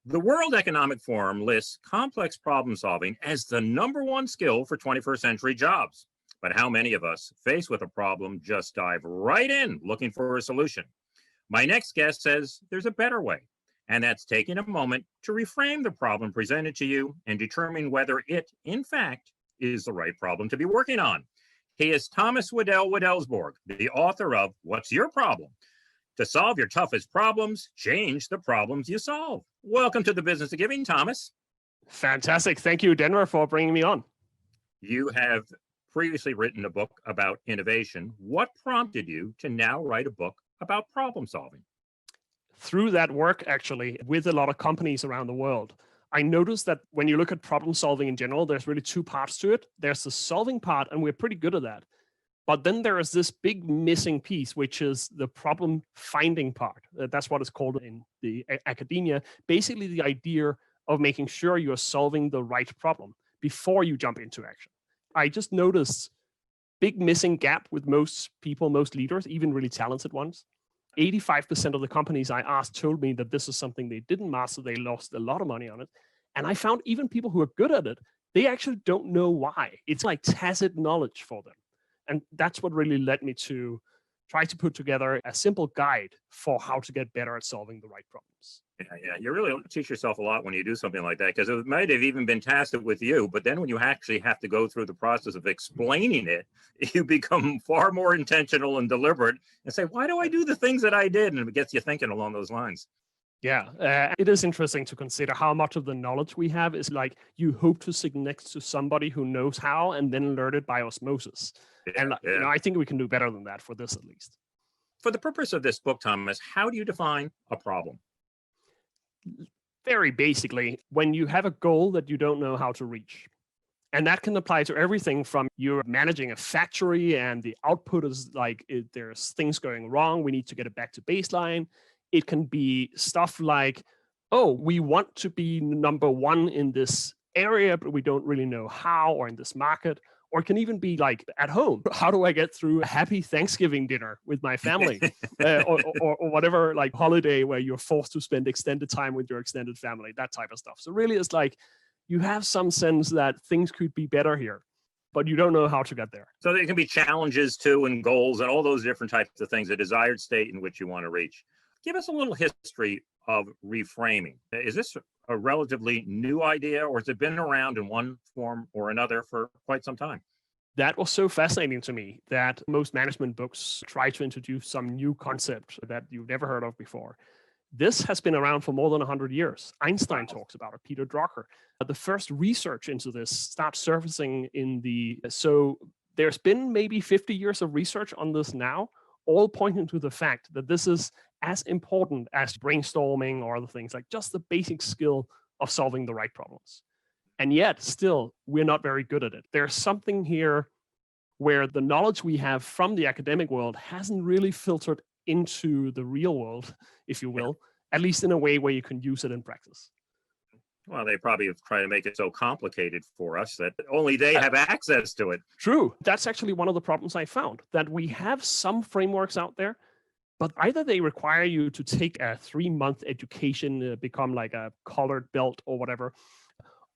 The World Economic Forum lists complex problem solving as the #1 skill for 21st century jobs. But how many of us, faced with a problem, just dive right in looking for a solution? My next guest says there's a better way, and that's taking a moment to reframe the problem presented to you and determine whether it, in fact, is the right problem to be working on. He is Thomas Wedell-Wedellsborg, the author of What's Your Problem? To solve your toughest problems, change the problems you solve. Welcome to the Business of Giving, Thomas. Fantastic. Thank you, Denver, for bringing me on. You have previously written a book about innovation. What prompted you to now write a book about problem solving? Through that work, actually, with a lot of companies around the world, I noticed that when you look at problem solving in general, there's really two parts to it. There's the solving part, and we're pretty good at that. But then there is this big missing piece, which is the problem finding part. That's what it's called in the academia. Basically, the idea of making sure you're solving the right problem before you jump into action. I just noticed big missing gap with most people, most leaders, even really talented ones. 85% of the companies I asked told me that this is something they didn't master. They lost a lot of money on it. And I found even people who are good at it, they actually don't know why. It's like tacit knowledge for them. And that's what really led me to try to put together a simple guide for how to get better at solving the right problems. Yeah, you really teach yourself a lot when you do something like that, because it might have even been tasked with you, but then when you actually have to go through the process of explaining it, you become far more intentional and deliberate and say, why do I do the things that I did? And it gets you thinking along those lines. Yeah, it is interesting to consider how much of the knowledge we have is like you hope to sit next to somebody who knows how and then learn it by osmosis. And you know, I think we can do better than that for this, at least. For the purpose of this book, Thomas, how do you define a problem? Very basically, when you have a goal that you don't know how to reach. And that can apply to everything from you're managing a factory and the output is like there's things going wrong. We need to get it back to baseline. It can be stuff like, oh, we want to be #1 in this area, but we don't really know how, or in this market. Or it can even be like at home. How do I get through a happy Thanksgiving dinner with my family or whatever like holiday where you're forced to spend extended time with your extended family, that type of stuff. So really it's like you have some sense that things could be better here, but you don't know how to get there. So there can be challenges too and goals and all those different types of things, a desired state in which you want to reach. Give us a little history of reframing. Is this a relatively new idea, or has it been around in one form or another for quite some time? That was so fascinating to me that most management books try to introduce some new concept that you've never heard of before. This has been around for more than 100 years. Einstein talks about it, Peter Drucker. The first research into this starts surfacing so there's been maybe 50 years of research on this now, all pointing to the fact that this is as important as brainstorming or other things, like just the basic skill of solving the right problems. And yet still, we're not very good at it. There's something here where the knowledge we have from the academic world hasn't really filtered into the real world, if you will, at least in a way where you can use it in practice. Well, they probably have tried to make it so complicated for us that only they have access to it. True. That's actually one of the problems I found, that we have some frameworks out there, but either they require you to take a 3-month education, become like a colored belt or whatever,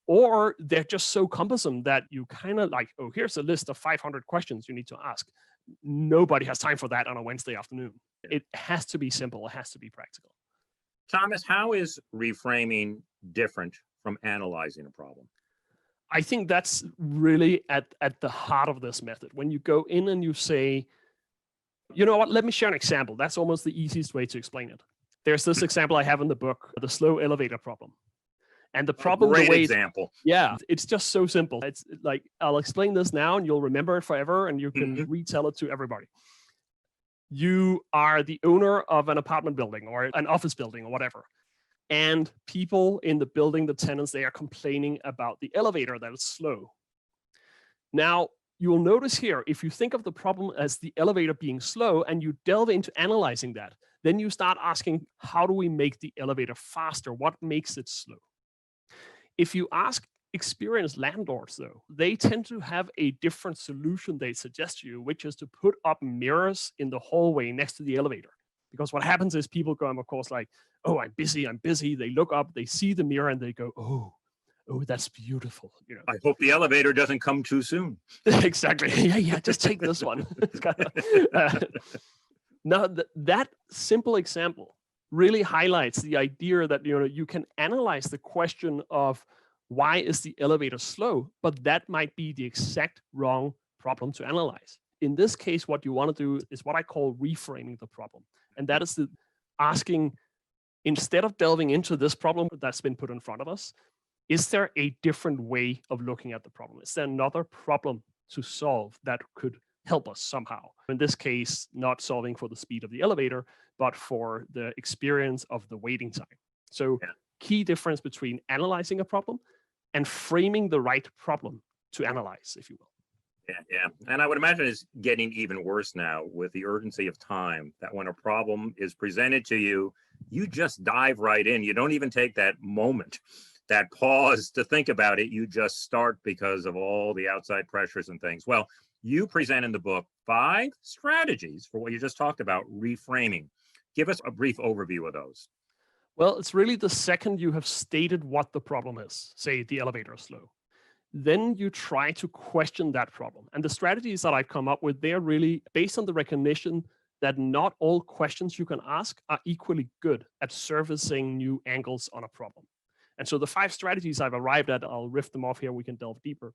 or they're just so cumbersome that you kind of like, oh, here's a list of 500 questions you need to ask. Nobody has time for that on a Wednesday afternoon. It has to be simple. It has to be practical. Thomas, how is reframing different from analyzing a problem? I think that's really at the heart of this method. When you go in and you say, you know what, let me share an example. That's almost the easiest way to explain it. There's this example I have in the book, the slow elevator problem. And the problem, great example. Yeah, it's just so simple. It's like, I'll explain this now and you'll remember it forever and you can retell it to everybody. You are the owner of an apartment building or an office building or whatever. And people in the building, the tenants, they are complaining about the elevator that is slow. Now, you will notice here, if you think of the problem as the elevator being slow and you delve into analyzing that, then you start asking, how do we make the elevator faster? What makes it slow? If you ask experienced landlords, though, they tend to have a different solution they suggest to you, which is to put up mirrors in the hallway next to the elevator, Because what happens is people go, of course, like, oh, I'm busy. They look up, they see the mirror and they go, oh, that's beautiful. I hope the elevator doesn't come too soon. Exactly. Yeah, just take this one. Now, that simple example really highlights the idea that you can analyze the question of why is the elevator slow, but that might be the exact wrong problem to analyze. In this case, what you want to do is what I call reframing the problem. And that is asking, instead of delving into this problem that's been put in front of us, is there a different way of looking at the problem? Is there another problem to solve that could help us somehow? In this case, not solving for the speed of the elevator, but for the experience of the waiting time. So key difference between analyzing a problem and framing the right problem to analyze, if you will. Yeah. And I would imagine it's getting even worse now with the urgency of time, that when a problem is presented to you, you just dive right in. You don't even take that moment, that pause to think about it. You just start because of all the outside pressures and things. Well, you present in the book 5 strategies for what you just talked about, reframing. Give us a brief overview of those. Well, it's really the second you have stated what the problem is, say the elevator is slow, then you try to question that problem. And the strategies that I've come up with, they're really based on the recognition that not all questions you can ask are equally good at surfacing new angles on a problem. And so the 5 strategies I've arrived at, I'll riff them off here, we can delve deeper.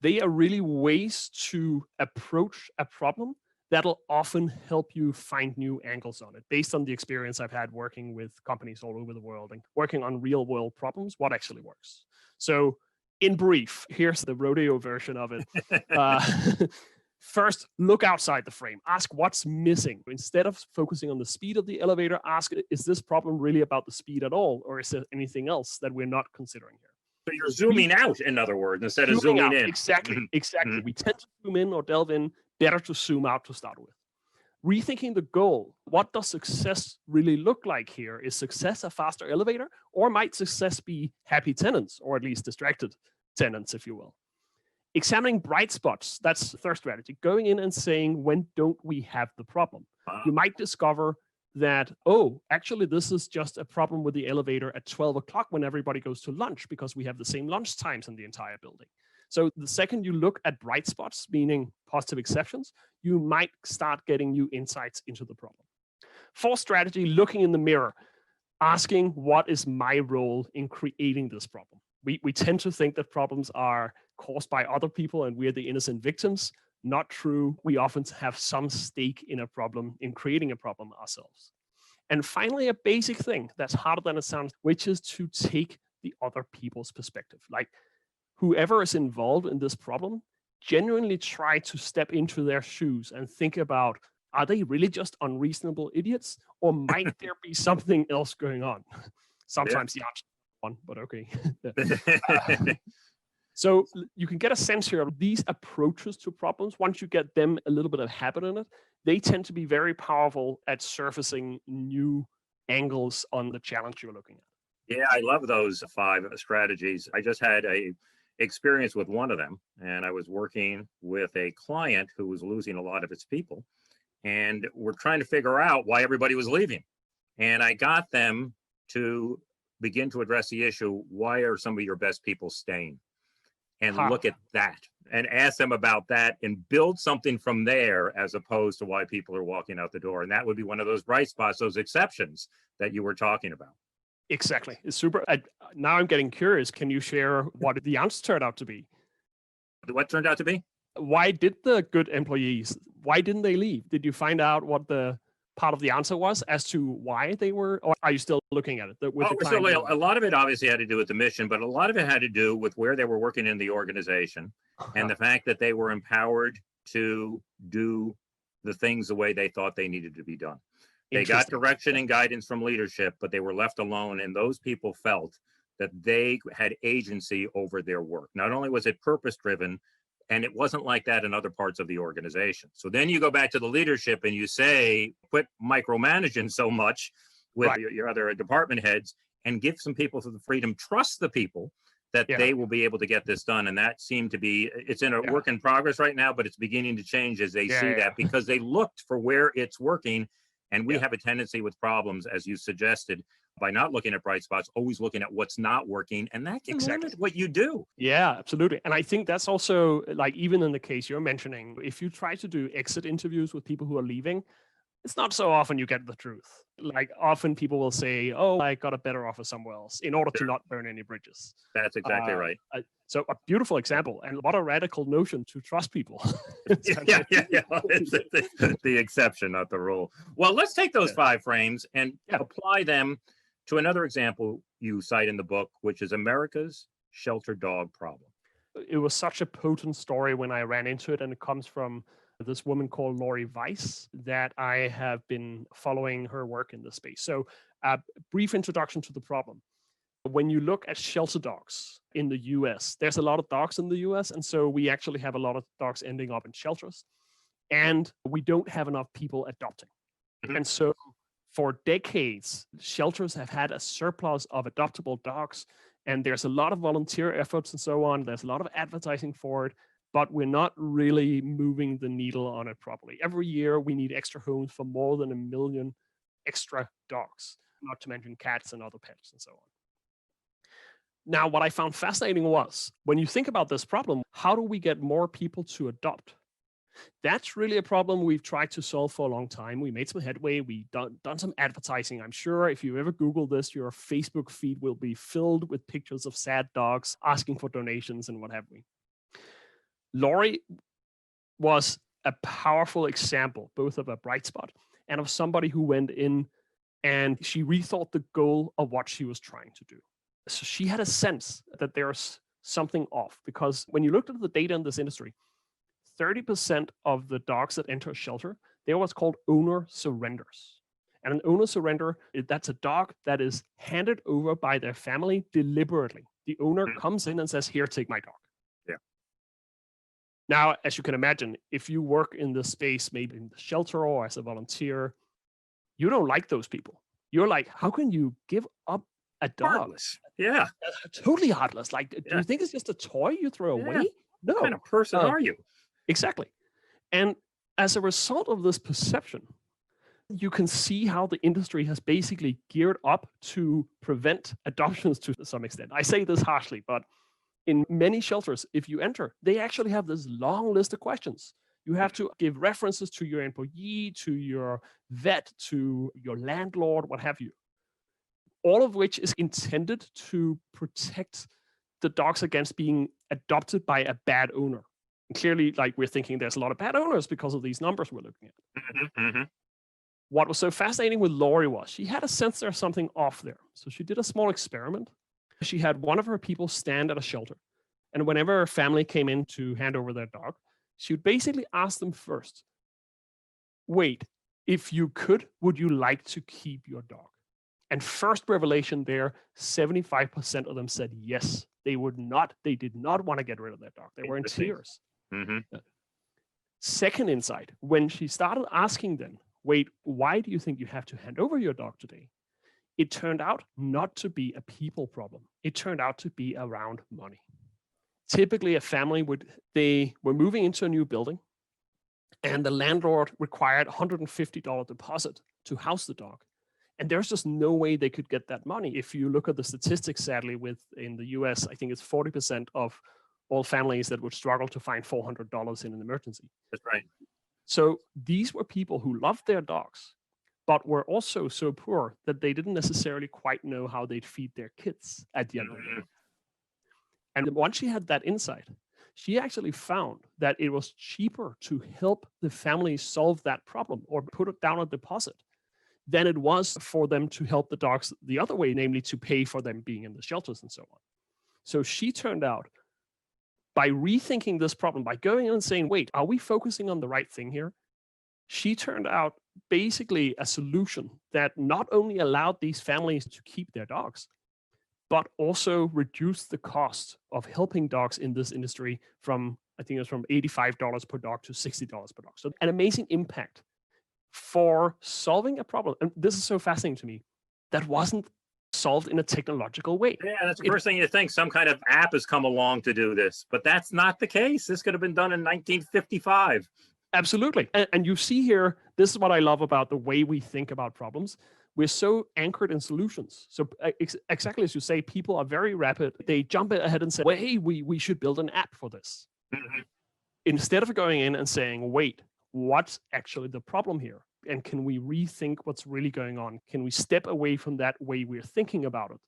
They are really ways to approach a problem that'll often help you find new angles on it based on the experience I've had working with companies all over the world and working on real world problems, what actually works. So in brief, here's the rodeo version of it. First, look outside the frame. Ask what's missing. Instead of focusing on the speed of the elevator, ask, is this problem really about the speed at all? Or is there anything else that we're not considering here? So you're zooming out, in other words, instead of zooming in. Exactly. We tend to zoom in or delve in. Better to zoom out to start with. Rethinking the goal. What does success really look like here? Is success a faster elevator, or might success be happy tenants, or at least distracted tenants, if you will? Examining bright spots. That's the third strategy. Going in and saying, when don't we have the problem? You might discover that, oh, actually, this is just a problem with the elevator at 12 o'clock when everybody goes to lunch because we have the same lunch times in the entire building. So the second you look at bright spots, meaning positive exceptions, you might start getting new insights into the problem. 4th strategy, looking in the mirror, asking what is my role in creating this problem? We tend to think that problems are caused by other people and we're the innocent victims. Not true. We often have some stake in a problem, in creating a problem ourselves. And finally, a basic thing that's harder than it sounds, which is to take the other people's perspective. Like, whoever is involved in this problem, genuinely try to step into their shoes and think about, are they really just unreasonable idiots? Or might there be something else going on? Sometimes the answer is one, but okay. So you can get a sense here of these approaches to problems. Once you get them a little bit of habit in it, they tend to be very powerful at surfacing new angles on the challenge you're looking at. Yeah, I love those 5 strategies. I just had a experience with one of them, and I was working with a client who was losing a lot of its people, and we're trying to figure out why everybody was leaving. And I got them to begin to address the issue, why are some of your best people staying? And look at that and ask them about that and build something from there, as opposed to why people are walking out the door. And that would be one of those bright spots, those exceptions that you were talking about. Exactly. It's super. Now I'm getting curious. Can you share what the answer turned out to be? What turned out to be? Why did the good employees, why didn't they leave? Did you find out what the part of the answer was as to why they were, or are you still looking at it? A lot of it obviously had to do with the mission, but a lot of it had to do with where they were working in the organization and the fact that they were empowered to do the things the way they thought they needed to be done. They got direction and guidance from leadership, but they were left alone. And those people felt that they had agency over their work. Not only was it purpose-driven, and it wasn't like that in other parts of the organization. So then you go back to the leadership and you say, quit micromanaging so much with your other department heads and give some people the freedom, trust the people that they will be able to get this done. And that seemed to be, it's in a work in progress right now, but it's beginning to change as they see that because they looked for where it's working And we have a tendency with problems, as you suggested, by not looking at bright spots, always looking at what's not working, and that can limit what you do. Yeah, absolutely. And I think that's also, like, even in the case you're mentioning, if you try to do exit interviews with people who are leaving, it's not so often you get the truth. Like, often people will say, oh, I got a better offer somewhere else, in order to not burn any bridges. That's exactly right. So a beautiful example, and what a radical notion to trust people. Yeah. It's the exception, not the rule. Well, let's take those 5 frames and apply them to another example you cite in the book, which is America's shelter dog problem. It was such a potent story when I ran into it, and it comes from this woman called Lori Weise that I have been following her work in this space. So a brief introduction to the problem. When you look at shelter dogs in the US, there's a lot of dogs in the US, and so we actually have a lot of dogs ending up in shelters, and we don't have enough people adopting. And so for decades, shelters have had a surplus of adoptable dogs, and there's a lot of volunteer efforts and so on. There's a lot of advertising for it, but we're not really moving the needle on it properly. Every year, we need extra homes for more than 1 million extra dogs, not to mention cats and other pets and so on. Now, what I found fascinating was, when you think about this problem, how do we get more people to adopt? That's really a problem we've tried to solve for a long time. We made some headway. We've done some advertising. I'm sure if you ever Google this, your Facebook feed will be filled with pictures of sad dogs asking for donations and what have we. Lori was a powerful example, both of a bright spot and of somebody who went in and she rethought the goal of what she was trying to do. So she had a sense that there's something off, because when you looked at the data in this industry, 30% of the dogs that enter a shelter, they're what's called owner surrenders. And an owner surrender, that's a dog that is handed over by their family deliberately. The owner comes in and says, here, take my dog. Yeah. Now, as you can imagine, if you work in this space, maybe in the shelter or as a volunteer, you don't like those people. You're like, how can you give up a dog? Heartless. Yeah. Totally heartless. Like, do you think it's just a toy you throw away? No. What kind of person are you? Exactly. And as a result of this perception, you can see how the industry has basically geared up to prevent adoptions to some extent. I say this harshly, but in many shelters, if you enter, they actually have this long list of questions. You have to give references to your employee, to your vet, to your landlord, what have you. All of which is intended to protect the dogs against being adopted by a bad owner. And clearly, like, we're thinking there's a lot of bad owners because of these numbers we're looking at. What was so fascinating with Lori was she had a sense there's something off there. So she did a small experiment. She had one of her people stand at a shelter. And whenever a family came in to hand over their dog, she would basically ask them first, wait, if you could, would you like to keep your dog? And first revelation there, 75% of them said yes. They would not. They did not want to get rid of their dog. They were in tears. Second insight, when she started asking them, wait, why do you think you have to hand over your dog today? It turned out not to be a people problem. It turned out to be around money. Typically, a family they were moving into a new building, and the landlord required $150 deposit to house the dog. And there's just no way they could get that money. If you look at the statistics, sadly, in the US, I think it's 40% of all families that would struggle to find $400 in an emergency. That's right. So these were people who loved their dogs, but were also so poor that they didn't necessarily quite know how they'd feed their kids at the end of the day. And once she had that insight, she actually found that it was cheaper to help the family solve that problem or put it down a deposit than it was for them to help the dogs the other way, namely to pay for them being in the shelters and so on. So she turned out, by rethinking this problem, by going in and saying, wait, are we focusing on the right thing here? She turned out basically a solution that not only allowed these families to keep their dogs, but also reduced the cost of helping dogs in this industry from, I think it was from $85 per dog to $60 per dog. So an amazing impact for solving a problem. And this is so fascinating to me. That wasn't solved in a technological way. Yeah, that's the first thing you think. Some kind of app has come along to do this, but that's not the case. This could have been done in 1955. Absolutely. And you see here, this is what I love about the way we think about problems. We're so anchored in solutions. So exactly as you say, people are very rapid. They jump ahead and say, well, hey, we should build an app for this. Mhm. Instead of going in and saying, wait, what's actually the problem here? And can we rethink what's really going on? Can we step away from that way we're thinking about it?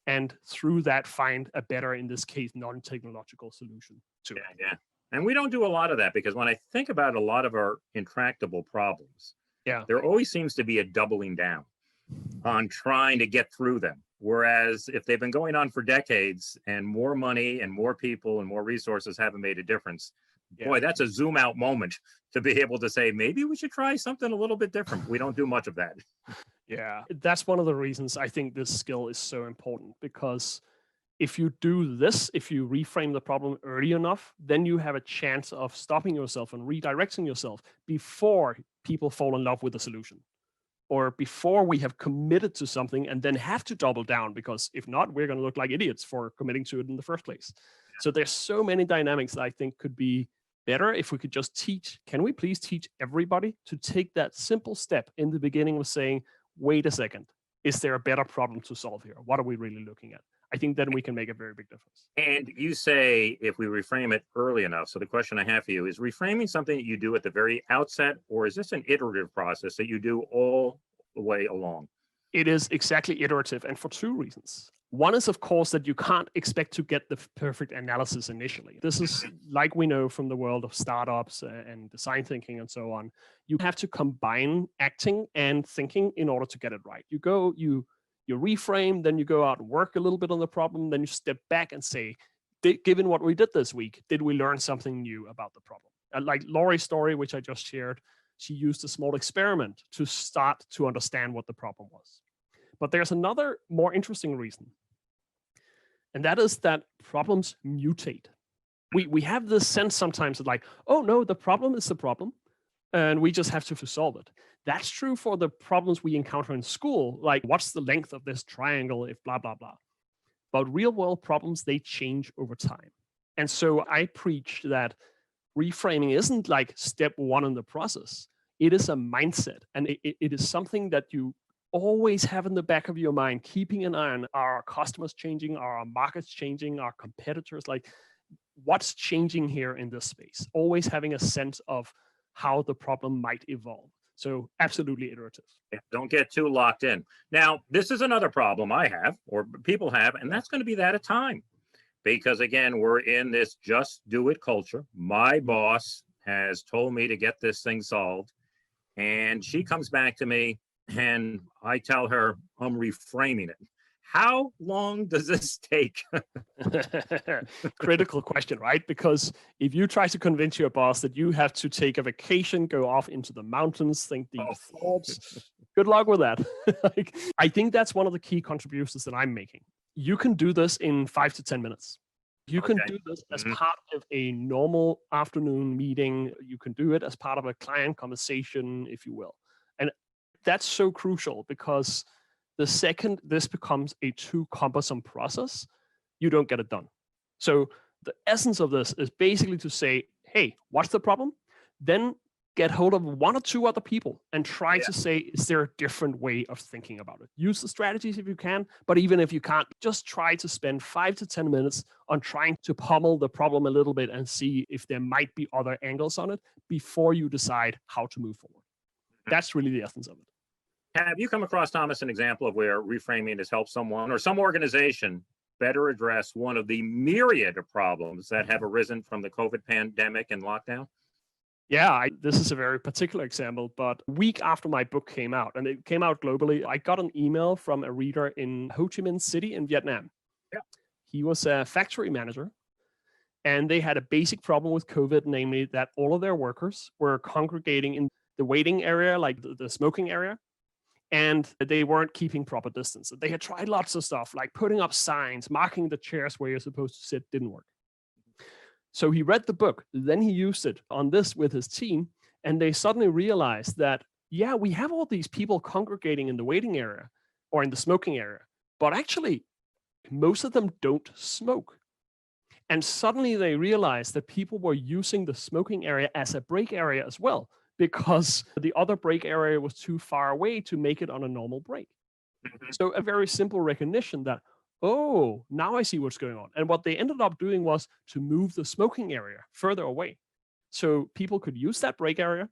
And through that, find a better, in this case, non-technological solution to it. Yeah. And we don't do a lot of that, because when I think about a lot of our intractable problems, there always seems to be a doubling down on trying to get through them. Whereas if they've been going on for decades and more money and more people and more resources haven't made a difference, boy, that's a zoom out moment to be able to say, maybe we should try something a little bit different. We don't do much of that. Yeah, that's one of the reasons I think this skill is so important, because if you do this, if you reframe the problem early enough, then you have a chance of stopping yourself and redirecting yourself before people fall in love with the solution, or before we have committed to something and then have to double down, because if not, we're going to look like idiots for committing to it in the first place. So there's so many dynamics that I think could be better if we could just teach. Can we please teach everybody to take that simple step in the beginning of saying, wait a second, is there a better problem to solve here? What are we really looking at? I think then we can make a very big difference. And you say if we reframe it early enough. So the question I have for you is, reframing something that you do at the very outset, or is this an iterative process that you do all the way along? It is exactly iterative, and for two reasons. One is, of course, that you can't expect to get the perfect analysis initially. This is like we know from the world of startups and design thinking and so on. You have to combine acting and thinking in order to get it right. You reframe, then you go out and work a little bit on the problem, then you step back and say, given what we did this week, did we learn something new about the problem? Like Lori's story, which I just shared, she used a small experiment to start to understand what the problem was. But there's another more interesting reason, and that is that problems mutate. We have this sense sometimes that, like, oh no, the problem is the problem, and we just have to solve it. That's true for the problems we encounter in school, like what's the length of this triangle if blah, blah, blah. But real world problems, they change over time. And so I preach that reframing isn't like step one in the process. It is a mindset, and it is something that you always have in the back of your mind, keeping an eye on, are our customers changing, are our markets changing, our competitors, like what's changing here in this space? Always having a sense of how the problem might evolve. So absolutely iterative. Yeah, don't get too locked in. Now, this is another problem I have, or people have, and that's going to be that of time. Because again, we're in this just do it culture. My boss has told me to get this thing solved, and she comes back to me and I tell her I'm reframing it. How long does this take? Critical question, right? Because if you try to convince your boss that you have to take a vacation, go off into the mountains, think these thoughts, good luck with that. Like, I think that's one of the key contributions that I'm making. You can do this in 5 to 10 minutes. You can do this as part of a normal afternoon meeting. You can do it as part of a client conversation, if you will. And that's so crucial, because the second this becomes a too cumbersome process, you don't get it done. So the essence of this is basically to say, hey, what's the problem? Then get hold of one or two other people and try to say, is there a different way of thinking about it? Use the strategies if you can, but even if you can't, just try to spend 5 to 10 minutes on trying to pummel the problem a little bit and see if there might be other angles on it before you decide how to move forward. That's really the essence of it. Have you come across, Thomas, an example of where reframing has helped someone or some organization better address one of the myriad of problems that have arisen from the COVID pandemic and lockdown? Yeah, this is a very particular example, but a week after my book came out, and it came out globally, I got an email from a reader in Ho Chi Minh City in Vietnam. Yeah. He was a factory manager, and they had a basic problem with COVID, namely that all of their workers were congregating in the waiting area, like the smoking area, and they weren't keeping proper distance. They had tried lots of stuff, like putting up signs, marking the chairs where you're supposed to sit, didn't work. So he read the book, then he used it on this with his team, and they suddenly realized that, yeah, we have all these people congregating in the waiting area or in the smoking area, but actually most of them don't smoke. And suddenly they realized that people were using the smoking area as a break area as well, because the other break area was too far away to make it on a normal break. Mhm. So a very simple recognition that, oh, now I see what's going on. And what they ended up doing was to move the smoking area further away. So people could use that break area.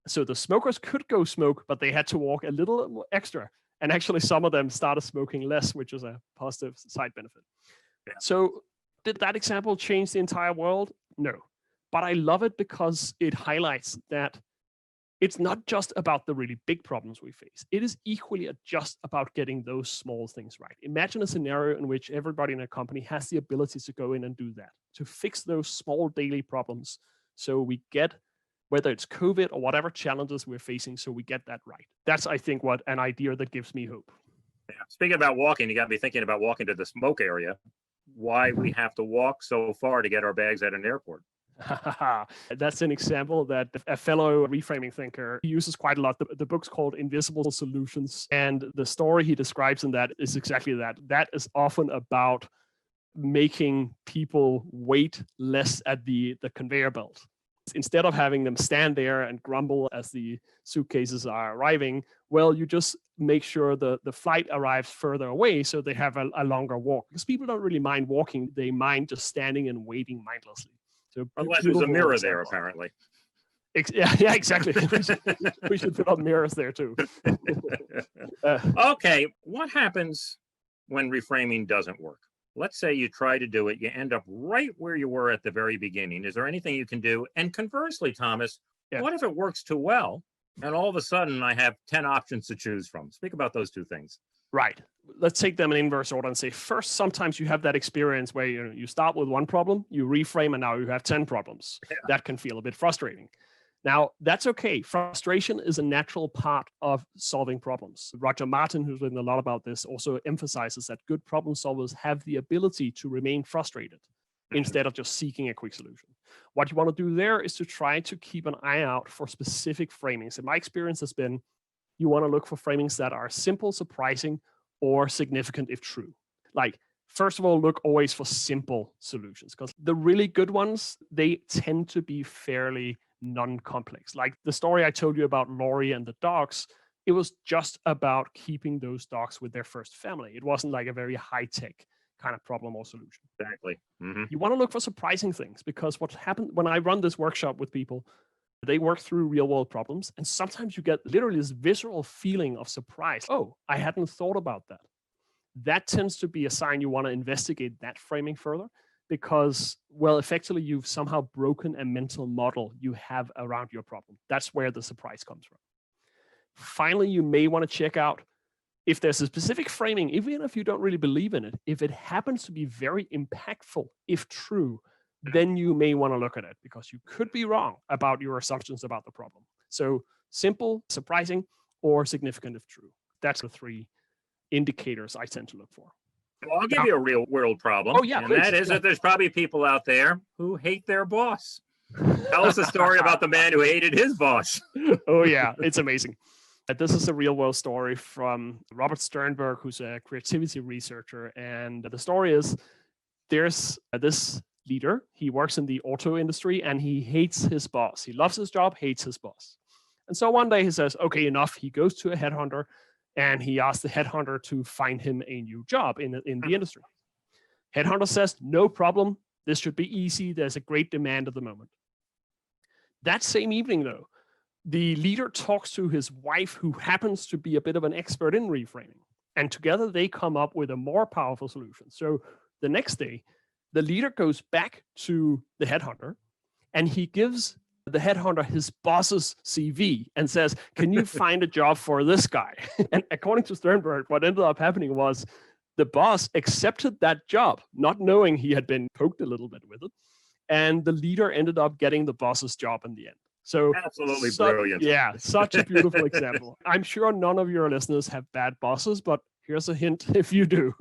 So the smokers could go smoke, but they had to walk a little extra. And actually, some of them started smoking less, which is a positive side benefit. Yeah. So did that example change the entire world? No. But I love it because it highlights that it's not just about the really big problems we face. It is equally just about getting those small things right. Imagine a scenario in which everybody in a company has the ability to go in and do that, to fix those small daily problems. So we get, whether it's COVID or whatever challenges we're facing, so we get that right. That's, I think, what an idea that gives me hope. Yeah. Speaking about walking, you got me thinking about walking to the smoke area. Why we have to walk so far to get our bags at an airport. That's an example that a fellow reframing thinker uses quite a lot. The book's called Invisible Solutions. And the story he describes in that is exactly that. That is often about making people wait less at the conveyor belt. Instead of having them stand there and grumble as the suitcases are arriving, well, you just make sure the flight arrives further away so they have a longer walk. Because people don't really mind walking, they mind just standing and waiting mindlessly. So unless there's a mirror there, apparently. Yeah, exactly. we should put up mirrors there too. Okay, what happens when reframing doesn't work? Let's say you try to do it, you end up right where you were at the very beginning. Is there anything you can do? And conversely, Thomas, what if it works too well and all of a sudden I have 10 options to choose from? Speak about those two things. Right. Let's take them in inverse order and say, first, sometimes you have that experience where you start with one problem, you reframe, and now you have 10 problems. Yeah. That can feel a bit frustrating. Now, that's okay. Frustration is a natural part of solving problems. Roger Martin, who's written a lot about this, also emphasizes that good problem solvers have the ability to remain frustrated instead of just seeking a quick solution. What you want to do there is to try to keep an eye out for specific framings. And my experience has been, you want to look for framings that are simple, surprising, or significant if true. Like, first of all, look always for simple solutions, because the really good ones, they tend to be fairly non-complex. Like the story I told you about Lori and the dogs, it was just about keeping those dogs with their first family. It wasn't like a very high-tech kind of problem or solution. Exactly. Mm-hmm. You want to look for surprising things, because what happened when I run this workshop with people, they work through real world problems. And sometimes you get literally this visceral feeling of surprise. Oh, I hadn't thought about that. That tends to be a sign you want to investigate that framing further, because, well, effectively, you've somehow broken a mental model you have around your problem. That's where the surprise comes from. Finally, you may want to check out if there's a specific framing, even if you don't really believe in it, if it happens to be very impactful, if true, then you may want to look at it, because you could be wrong about your assumptions about the problem. So simple, surprising, or significant if true. That's the three indicators I tend to look for. Well, I'll give you a real world problem. Oh, yeah, and please. That is that there's probably people out there who hate their boss. Tell us a story about the man who hated his boss. Oh, yeah, it's amazing. This is a real world story from Robert Sternberg, who's a creativity researcher. And the story is, there's this leader. He works in the auto industry and he hates his boss. He loves his job, hates his boss. And so one day he says, okay, enough. He goes to a headhunter and he asks the headhunter to find him a new job in the industry. Headhunter says, no problem. This should be easy. There's a great demand at the moment. That same evening, though, the leader talks to his wife, who happens to be a bit of an expert in reframing. And together they come up with a more powerful solution. So the next day, the leader goes back to the headhunter and he gives the headhunter his boss's CV and says, can you find a job for this guy? And according to Sternberg, what ended up happening was the boss accepted that job, not knowing he had been poked a little bit with it. And the leader ended up getting the boss's job in the end. So absolutely brilliant. Yeah, such a beautiful example. I'm sure none of your listeners have bad bosses, but here's a hint if you do.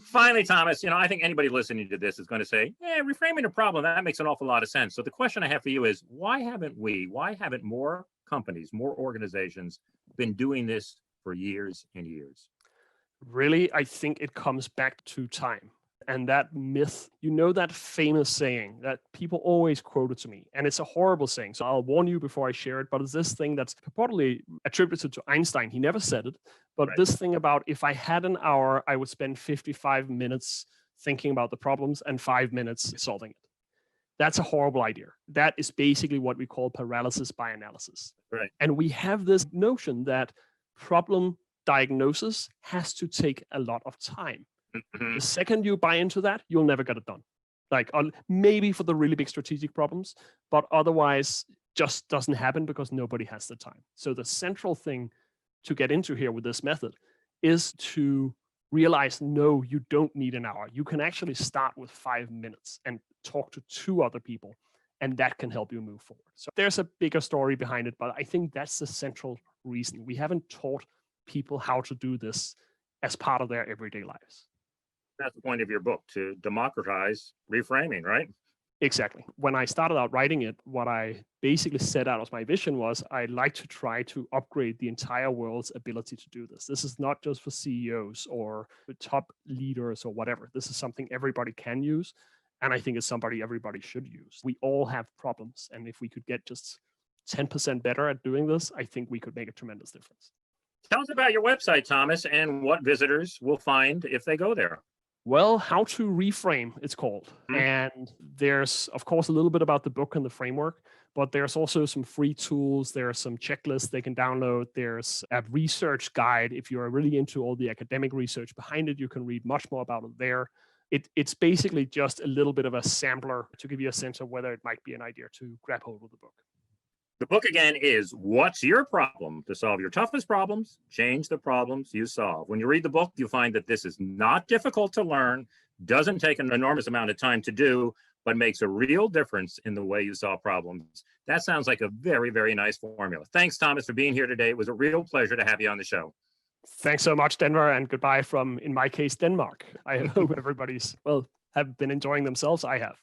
Finally, Thomas, I think anybody listening to this is going to say, yeah, reframing a problem, that makes an awful lot of sense. So the question I have for you is, why haven't more companies, more organizations been doing this for years and years? Really, I think it comes back to time. And that myth, that famous saying that people always quote it to me, and it's a horrible saying. So I'll warn you before I share it, but it's this thing that's purportedly attributed to Einstein. He never said it, but Right. this thing about if I had an hour, I would spend 55 minutes thinking about the problems and 5 minutes solving it. That's a horrible idea. That is basically what we call paralysis by analysis. Right. And we have this notion that problem diagnosis has to take a lot of time. Mhm. The second you buy into that, you'll never get it done. Like maybe for the really big strategic problems, but otherwise just doesn't happen because nobody has the time. So the central thing to get into here with this method is to realize, no, you don't need an hour. You can actually start with 5 minutes and talk to 2 other people, and that can help you move forward. So there's a bigger story behind it, but I think that's the central reason. We haven't taught people how to do this as part of their everyday lives. That's the point of your book, to democratize reframing, right? Exactly. When I started out writing it, what I basically set out as my vision was I'd like to try to upgrade the entire world's ability to do this. This is not just for CEOs or the top leaders or whatever. This is something everybody can use. And I think it's somebody everybody should use. We all have problems. And if we could get just 10% better at doing this, I think we could make a tremendous difference. Tell us about your website, Thomas, and what visitors will find if they go there. Well, How to Reframe, it's called. And there's, of course, a little bit about the book and the framework, but there's also some free tools. There are some checklists they can download. There's a research guide. If you're really into all the academic research behind it, you can read much more about it there. It's basically just a little bit of a sampler to give you a sense of whether it might be an idea to grab hold of the book. The book again is What's Your Problem? To solve your toughest problems, change the problems you solve. When you read the book, you'll find that this is not difficult to learn, doesn't take an enormous amount of time to do, but makes a real difference in the way you solve problems. That sounds like a very, very nice formula. Thanks, Thomas, for being here today. It was a real pleasure to have you on the show. Thanks so much, Denver, and goodbye from, in my case, Denmark. I hope everybody's, have been enjoying themselves. I have.